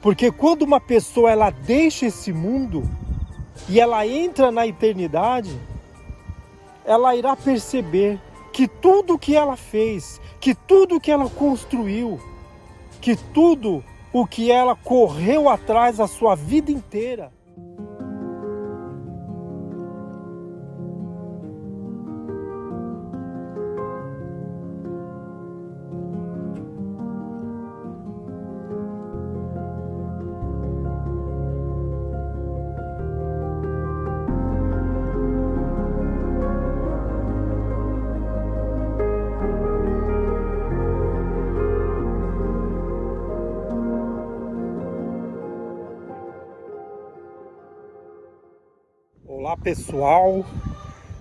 Porque quando uma pessoa ela deixa esse mundo e ela entra na eternidade, ela irá perceber que tudo que ela fez, que tudo que ela construiu, que tudo o que ela correu atrás a sua vida inteira, Olá pessoal,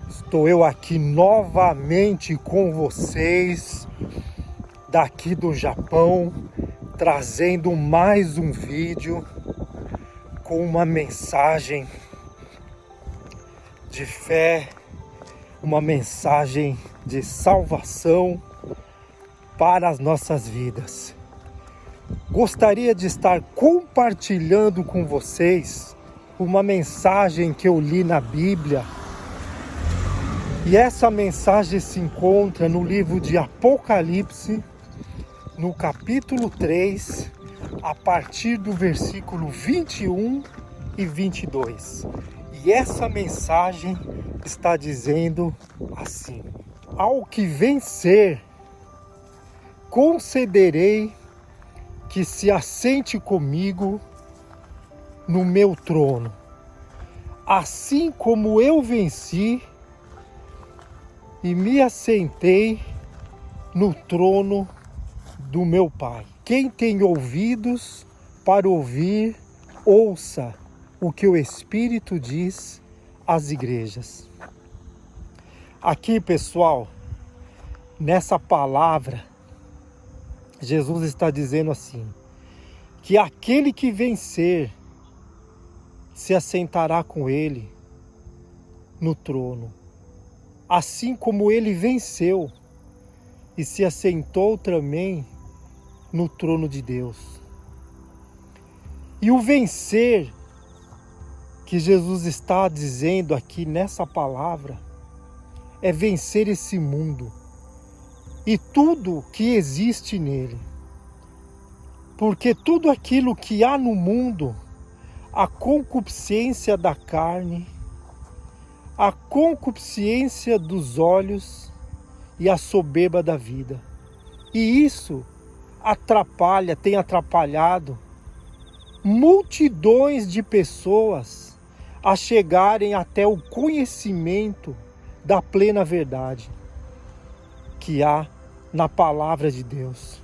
estou eu aqui novamente com vocês, daqui do Japão, trazendo mais um vídeo com uma mensagem de fé, uma mensagem de salvação para as nossas vidas. Gostaria de estar compartilhando com vocês uma mensagem que eu li na Bíblia, e essa mensagem se encontra no livro de Apocalipse, no capítulo 3, a partir do versículo 21 e 22. E essa mensagem está dizendo assim: ao que vencer, concederei que se assente comigo no meu trono, assim como eu venci e me assentei no trono do meu Pai. Quem tem ouvidos para ouvir, ouça o que o Espírito diz às igrejas. Aqui, pessoal, nessa palavra, Jesus está dizendo assim, que aquele que vencer se assentará com ele no trono, assim como ele venceu e se assentou também no trono de Deus. E o vencer que Jesus está dizendo aqui nessa palavra é vencer esse mundo e tudo que existe nele. Porque tudo aquilo que há no mundo, a concupiscência da carne, a concupiscência dos olhos e a soberba da vida. E isso tem atrapalhado multidões de pessoas a chegarem até o conhecimento da plena verdade que há na palavra de Deus.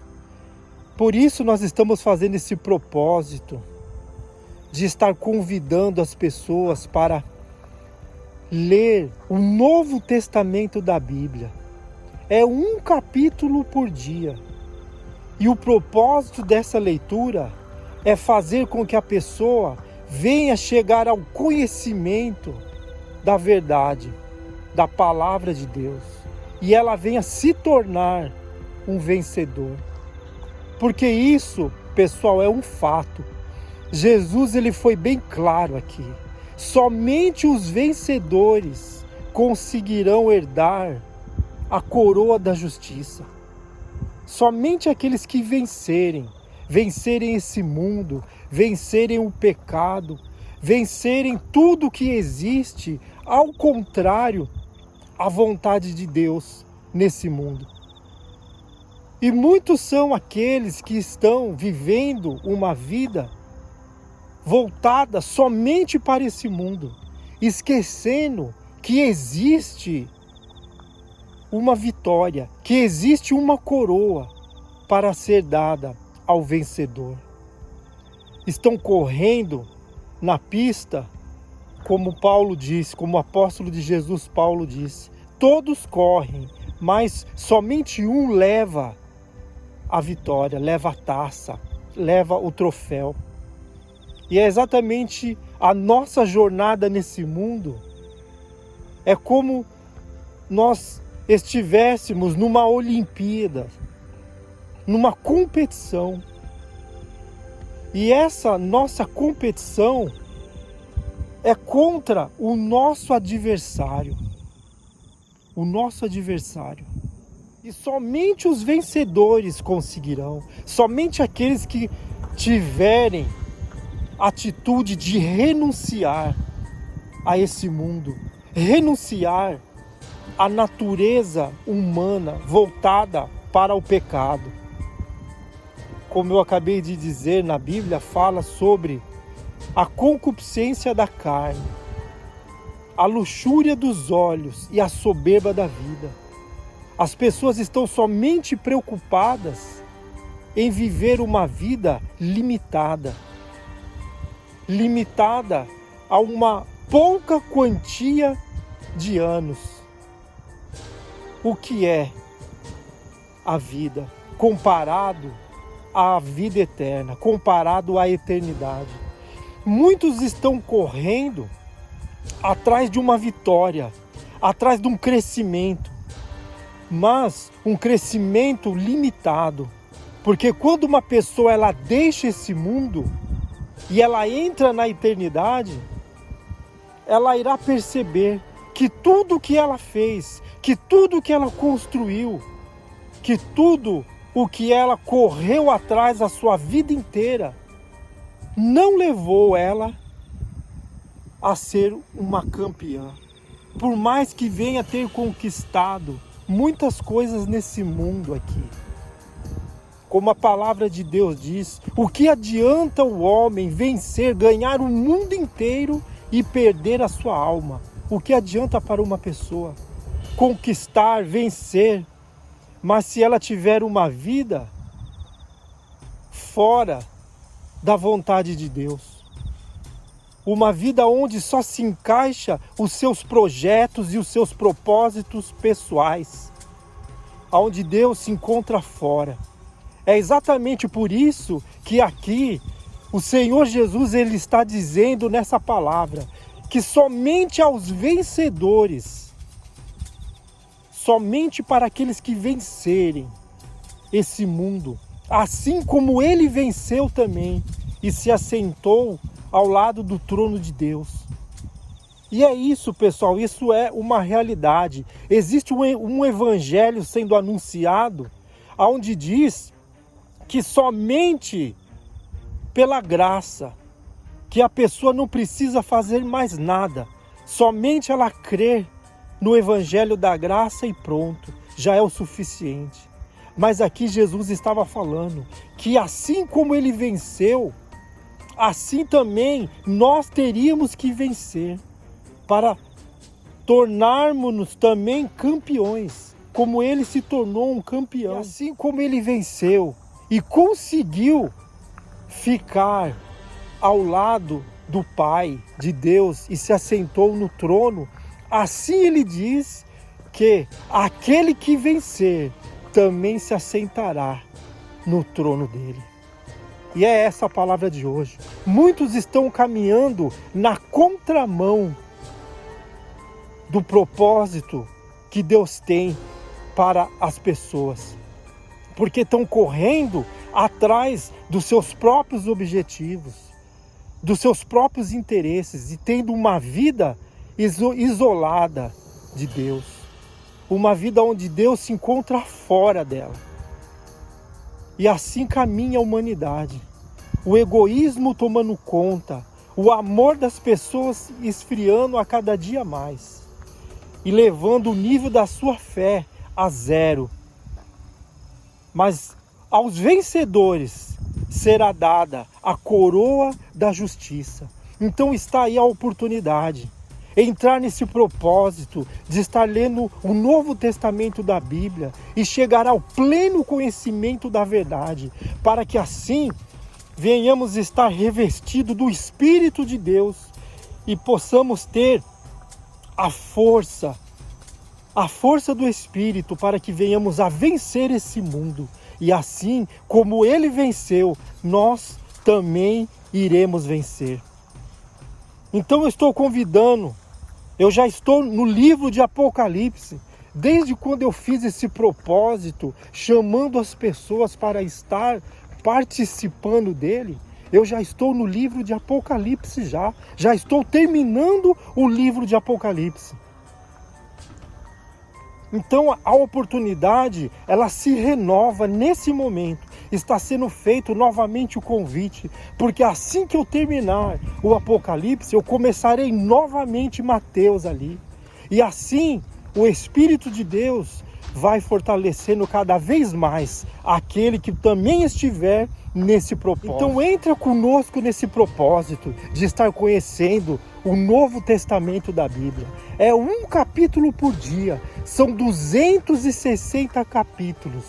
Por isso nós estamos fazendo esse propósito de estar convidando as pessoas para ler o Novo Testamento da Bíblia. É um capítulo por dia. E o propósito dessa leitura é fazer com que a pessoa venha chegar ao conhecimento da verdade, da palavra de Deus. E ela venha se tornar um vencedor. Porque isso, pessoal, é um fato. Jesus ele foi bem claro aqui. Somente os vencedores conseguirão herdar a coroa da justiça. Somente aqueles que vencerem esse mundo, vencerem o pecado, vencerem tudo que existe, ao contrário, a vontade de Deus nesse mundo. E muitos são aqueles que estão vivendo uma vida voltada somente para esse mundo, esquecendo que existe uma vitória, que existe uma coroa para ser dada ao vencedor. Estão correndo na pista, como Paulo disse, como o apóstolo de Jesus Paulo disse, todos correm, mas somente um leva a vitória, leva a taça, leva o troféu. E é exatamente a nossa jornada nesse mundo. É como nós estivéssemos numa Olimpíada, numa competição. E essa nossa competição é contra o nosso adversário. O nosso adversário. E somente os vencedores conseguirão. Somente aqueles que tiverem atitude de renunciar a esse mundo. Renunciar à natureza humana voltada para o pecado. Como eu acabei de dizer, na Bíblia fala sobre a concupiscência da carne, a luxúria dos olhos e a soberba da vida. As pessoas estão somente preocupadas em viver uma vida limitada. Limitada a uma pouca quantia de anos. O que é a vida comparado à vida eterna, comparado à eternidade? Muitos estão correndo atrás de uma vitória, atrás de um crescimento, mas um crescimento limitado. Porque quando uma pessoa ela deixa esse mundo e ela entra na eternidade, ela irá perceber que tudo que ela fez, que tudo que ela construiu, que tudo o que ela correu atrás a sua vida inteira, não levou ela a ser uma campeã. Por mais que venha ter conquistado muitas coisas nesse mundo aqui. Como a palavra de Deus diz, o que adianta o homem vencer, ganhar o mundo inteiro e perder a sua alma? O que adianta para uma pessoa conquistar, vencer, mas se ela tiver uma vida fora da vontade de Deus? Uma vida onde só se encaixa os seus projetos e os seus propósitos pessoais, onde Deus se encontra fora. É exatamente por isso que aqui o Senhor Jesus ele está dizendo nessa palavra que somente aos vencedores, somente para aqueles que vencerem esse mundo, assim como ele venceu também e se assentou ao lado do trono de Deus. E é isso, pessoal, isso é uma realidade. Existe um evangelho sendo anunciado, onde diz que somente pela graça, que a pessoa não precisa fazer mais nada, somente ela crer no evangelho da graça e pronto, já é o suficiente. Mas aqui Jesus estava falando que assim como ele venceu, assim também nós teríamos que vencer para tornarmos-nos também campeões, como ele se tornou um campeão. E assim como ele venceu e conseguiu ficar ao lado do Pai, de Deus, e se assentou no trono, assim ele diz que aquele que vencer também se assentará no trono dele. E é essa a palavra de hoje. Muitos estão caminhando na contramão do propósito que Deus tem para as pessoas, porque estão correndo atrás dos seus próprios objetivos, dos seus próprios interesses e tendo uma vida isolada de Deus, uma vida onde Deus se encontra fora dela. E assim caminha a humanidade, o egoísmo tomando conta, o amor das pessoas esfriando a cada dia mais e levando o nível da sua fé a zero. Mas aos vencedores será dada a coroa da justiça. Então está aí a oportunidade. Entrar nesse propósito de estar lendo o Novo Testamento da Bíblia e chegar ao pleno conhecimento da verdade, para que assim venhamos estar revestidos do Espírito de Deus e possamos ter a força do Espírito para que venhamos a vencer esse mundo. E assim como ele venceu, nós também iremos vencer. Então eu estou convidando, eu já estou no livro de Apocalipse, desde quando eu fiz esse propósito, chamando as pessoas para estar participando dele, Eu já estou no livro de Apocalipse já estou terminando o livro de Apocalipse. Então a oportunidade, ela se renova nesse momento. Está sendo feito novamente o convite, porque assim que eu terminar o Apocalipse, eu começarei novamente Mateus ali. E assim o Espírito de Deus vai fortalecendo cada vez mais aquele que também estiver nesse propósito. Então entra conosco nesse propósito de estar conhecendo o Novo Testamento da Bíblia. É um capítulo por dia, são 260 capítulos.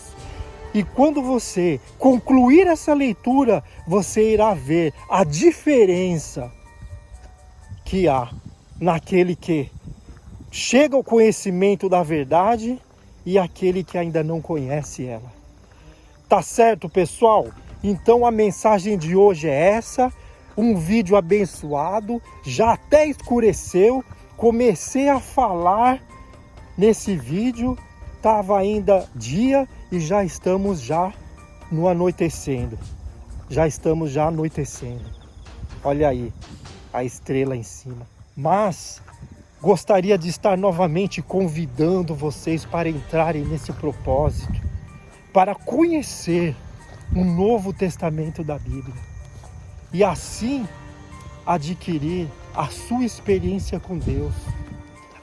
E quando você concluir essa leitura, você irá ver a diferença que há naquele que chega ao conhecimento da verdade e aquele que ainda não conhece ela. Tá certo, pessoal? Então a mensagem de hoje é essa, um vídeo abençoado, já até escureceu, comecei a falar nesse vídeo, estava ainda dia e já estamos no anoitecendo, olha aí a estrela em cima, mas gostaria de estar novamente convidando vocês para entrarem nesse propósito, para conhecer o Novo Testamento da Bíblia e assim adquirir a sua experiência com Deus,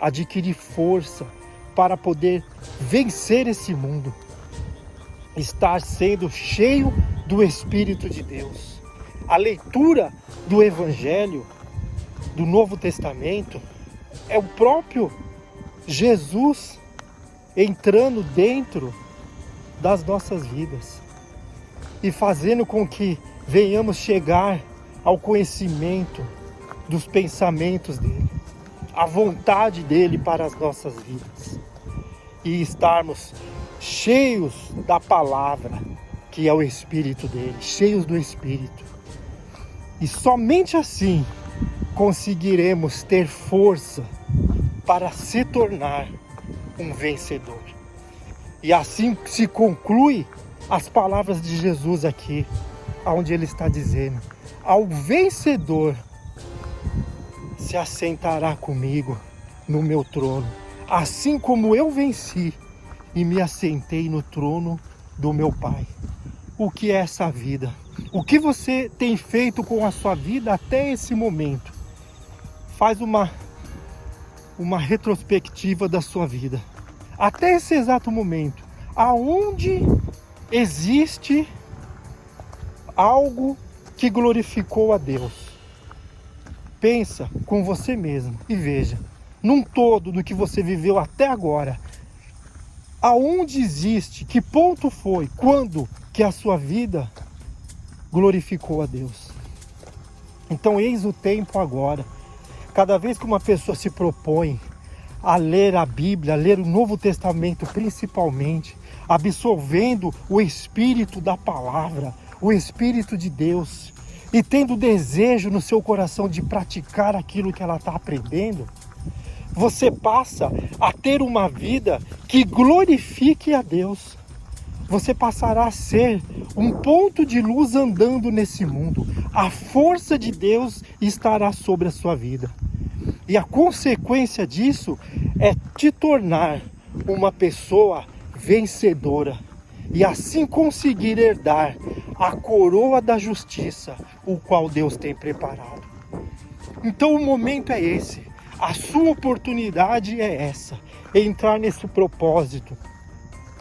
adquirir força para poder vencer esse mundo, estar sendo cheio do Espírito de Deus. A leitura do Evangelho, do Novo Testamento, é o próprio Jesus entrando dentro das nossas vidas e fazendo com que venhamos chegar ao conhecimento dos pensamentos dele, a vontade dele para as nossas vidas e estarmos cheios da palavra, que é o Espírito dele, cheios do Espírito. E somente assim conseguiremos ter força para se tornar um vencedor. E assim se conclui as palavras de Jesus aqui, onde ele está dizendo: ao vencedor se assentará comigo no meu trono, assim como eu venci e me assentei no trono do meu Pai. O que é essa vida? O que você tem feito com a sua vida até esse momento? Faz uma retrospectiva da sua vida. Até esse exato momento, aonde existe algo que glorificou a Deus? Pensa com você mesmo e veja, num todo do que você viveu até agora, aonde existe, que ponto foi, quando que a sua vida glorificou a Deus? Então eis o tempo agora. Cada vez que uma pessoa se propõe a ler a Bíblia, a ler o Novo Testamento principalmente, absorvendo o Espírito da palavra, o Espírito de Deus, e tendo desejo no seu coração de praticar aquilo que ela está aprendendo, você passa a ter uma vida que glorifique a Deus. Você passará a ser um ponto de luz andando nesse mundo. A força de Deus estará sobre a sua vida. E a consequência disso é te tornar uma pessoa vencedora. E assim conseguir herdar a coroa da justiça, o qual Deus tem preparado. Então o momento é esse. A sua oportunidade é essa. Entrar nesse propósito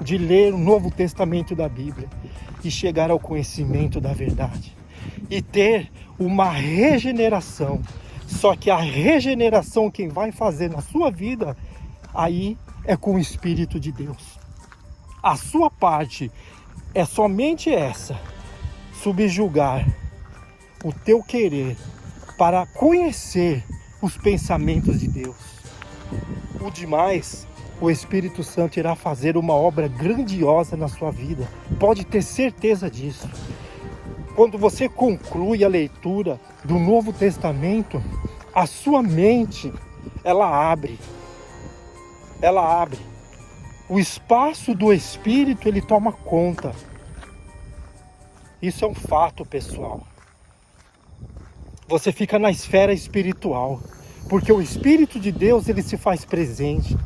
de ler o Novo Testamento da Bíblia e chegar ao conhecimento da verdade e ter uma regeneração. Só que a regeneração quem vai fazer na sua vida aí é com o Espírito de Deus. A sua parte é somente essa: subjugar o teu querer para conhecer os pensamentos de Deus. O demais, o Espírito Santo irá fazer uma obra grandiosa na sua vida. Pode ter certeza disso. Quando você conclui a leitura do Novo Testamento, a sua mente, ela abre. O espaço do Espírito, ele toma conta. Isso é um fato, pessoal. você fica na esfera espiritual, porque o Espírito de Deus, ele se faz presente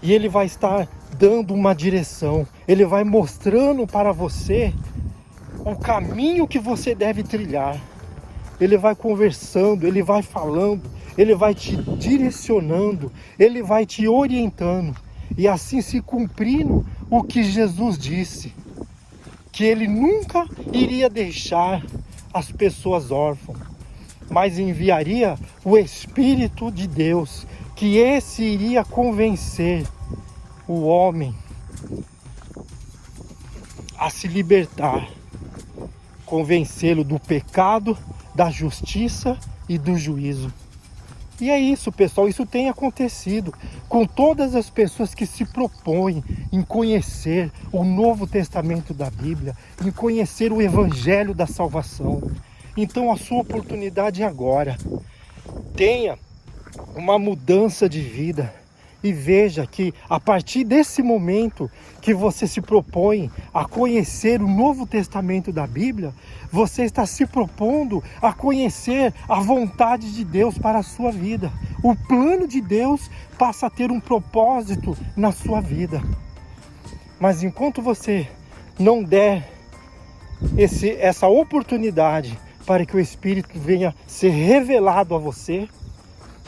e ele vai estar dando uma direção, ele vai mostrando para você o caminho que você deve trilhar. Ele vai conversando, ele vai falando, ele vai te direcionando, ele vai te orientando, e assim se cumprindo o que Jesus disse, que ele nunca iria deixar as pessoas órfãs, mas enviaria o Espírito de Deus, que esse iria convencer o homem a se libertar, convencê-lo do pecado, da justiça e do juízo. E é isso, pessoal, isso tem acontecido com todas as pessoas que se propõem em conhecer o Novo Testamento da Bíblia, em conhecer o Evangelho da salvação. Então a sua oportunidade é agora. Tenha uma mudança de vida. E veja que a partir desse momento que você se propõe a conhecer o Novo Testamento da Bíblia, você está se propondo a conhecer a vontade de Deus para a sua vida. O plano de Deus passa a ter um propósito na sua vida. Mas enquanto você não der essa oportunidade para que o Espírito venha ser revelado a você,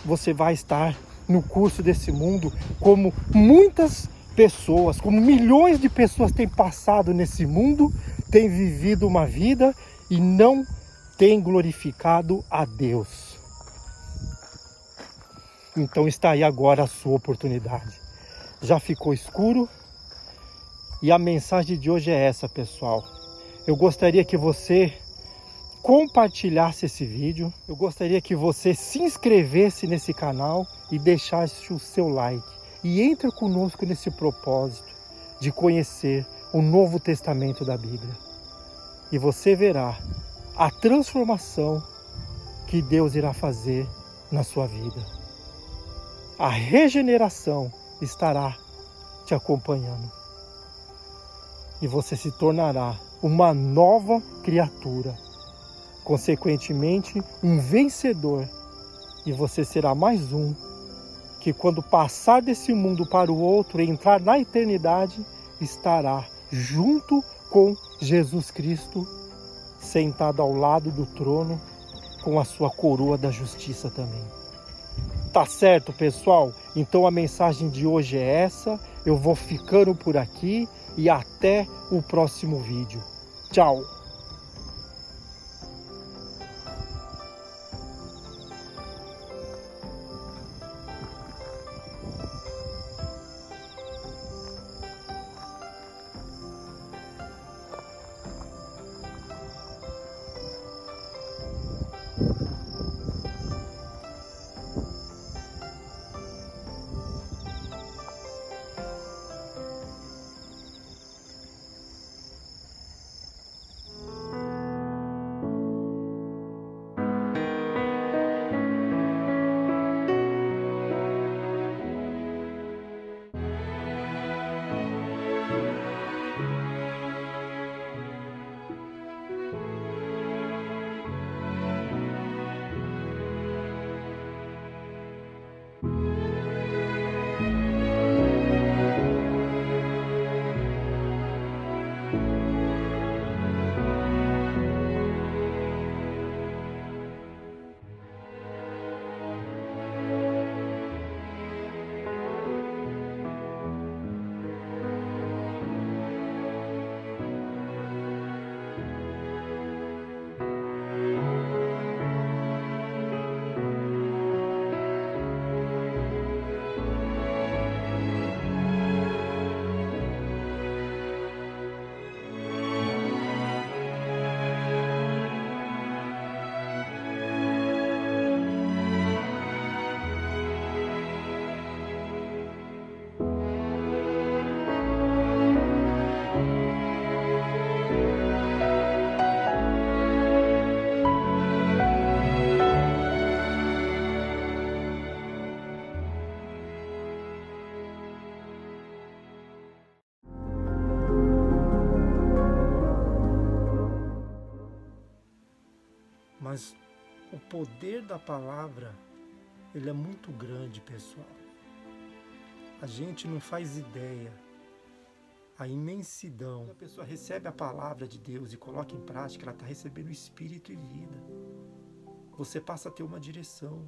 você vai estar no curso desse mundo, como muitas pessoas, como milhões de pessoas têm passado nesse mundo, têm vivido uma vida e não têm glorificado a Deus. Então está aí agora a sua oportunidade. Já ficou escuro? E a mensagem de hoje é essa, pessoal. Eu gostaria que você compartilhasse esse vídeo. Eu gostaria que você se inscrevesse nesse canal e deixasse o seu like. E entre conosco nesse propósito de conhecer o Novo Testamento da Bíblia. E você verá a transformação que Deus irá fazer na sua vida. A regeneração estará te acompanhando. E você se tornará uma nova criatura. Consequentemente, um vencedor, e você será mais um que, quando passar desse mundo para o outro e entrar na eternidade, estará junto com Jesus Cristo, sentado ao lado do trono, com a sua coroa da justiça também. Tá certo, pessoal? Então a mensagem de hoje é essa. Eu vou ficando por aqui e até o próximo vídeo. Tchau! O poder da palavra, ele é muito grande, pessoal. A gente não faz ideia a imensidão. Quando a pessoa recebe a palavra de Deus e coloca em prática, ela está recebendo espírito e vida. Você passa a ter uma direção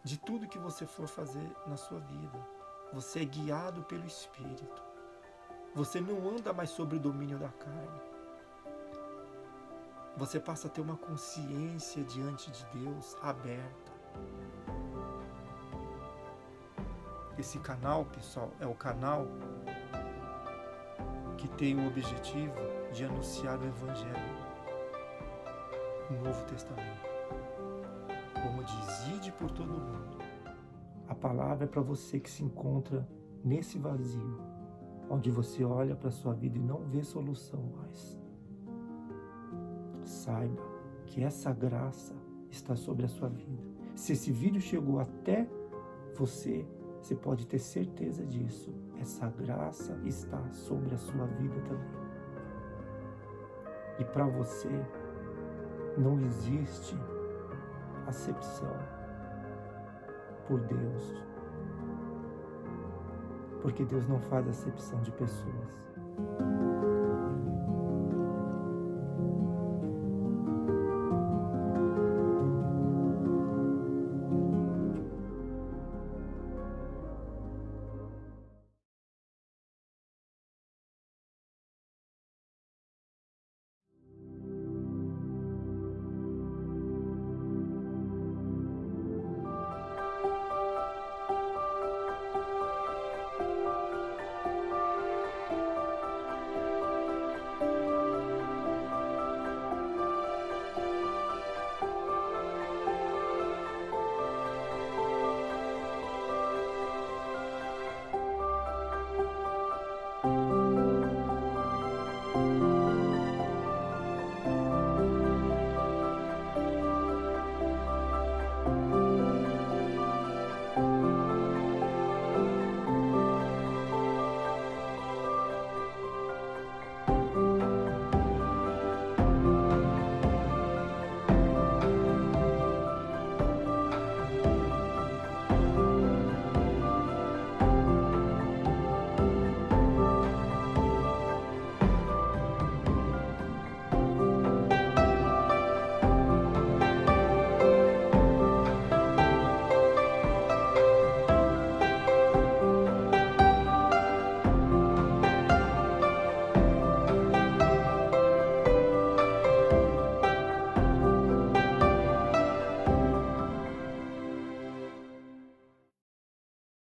de tudo que você for fazer na sua vida. Você é guiado pelo Espírito. Você não anda mais sobre o domínio da carne. Você passa a ter uma consciência diante de Deus aberta. Esse canal, pessoal, é o canal que tem o objetivo de anunciar o Evangelho, o Novo Testamento. Como diz, ide por todo mundo. A palavra é para você que se encontra nesse vazio, onde você olha para a sua vida e não vê solução mais. Saiba que essa graça está sobre a sua vida. Se esse vídeo chegou até você pode ter certeza disso. Essa graça está sobre a sua vida também. E para você não existe acepção por Deus, porque Deus não faz acepção de pessoas.